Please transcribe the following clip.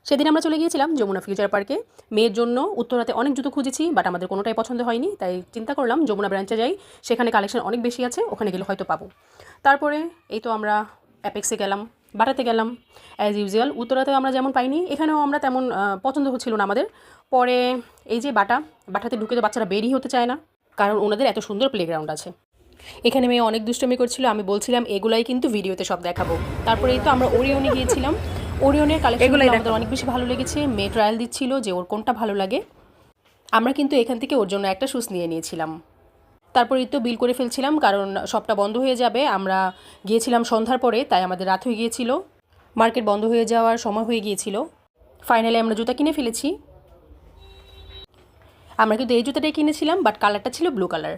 সেদিন আমরা চলে গিয়েছিলাম যমুনা ফিউচার পার্কে। মেয়ের জন্য উত্তরাতে অনেক জুতো খুঁজেছি, বাট আমাদের কোনোটাই পছন্দ হয়নি, তাই চিন্তা করলাম যমুনা ব্রাঞ্চে যাই, সেখানে কালেকশন অনেক বেশি আছে, ওখানে গেলে হয়তো পাবো। তারপরে এই তো আমরা অ্যাপেক্সে গেলাম, বাটাতে গেলাম। অ্যাজ ইউজুয়াল উত্তরাতেও আমরা যেমন পাইনি, এখানেও আমরা তেমন পছন্দ হচ্ছিল না আমাদের। পরে এই যে বাটাতে ঢুকে তো বাচ্চারা বেরই হতে চায় না, কারণ ওনাদের এত সুন্দর প্লেগ্রাউন্ড আছে। এখানে মেয়ে অনেক দুষ্টমি করছিল, আমি বলছিলাম এগুলাই কিন্তু ভিডিওতে সব দেখাবো। তারপরে এই তো আমরা ওরিয়নে গিয়েছিলাম। ওরিয়নের কালেকশনগুলো আমাদের অনেক বেশি ভালো লেগেছে। মেয়ে ট্রায়াল দিচ্ছিল যে ওর কোনটা ভালো লাগে। আমরা কিন্তু এখান থেকে ওর জন্য একটা শুজ নিয়ে নিয়েছিলাম। তারপরে এই তো বিল করে ফেলছিলাম, কারণ শপটা বন্ধ হয়ে যাবে। আমরা গিয়েছিলাম সন্ধ্যার পরে, তাই আমাদের রাত হয়ে গিয়েছিল, মার্কেট বন্ধ হয়ে যাওয়ার সময় হয়ে গিয়েছিল। ফাইনালি আমরা জুতা কিনে ফেলেছি। আমরা কিন্তু এই জুতাটাই কিনেছিলাম, বাট কালারটা ছিল ব্লু কালার।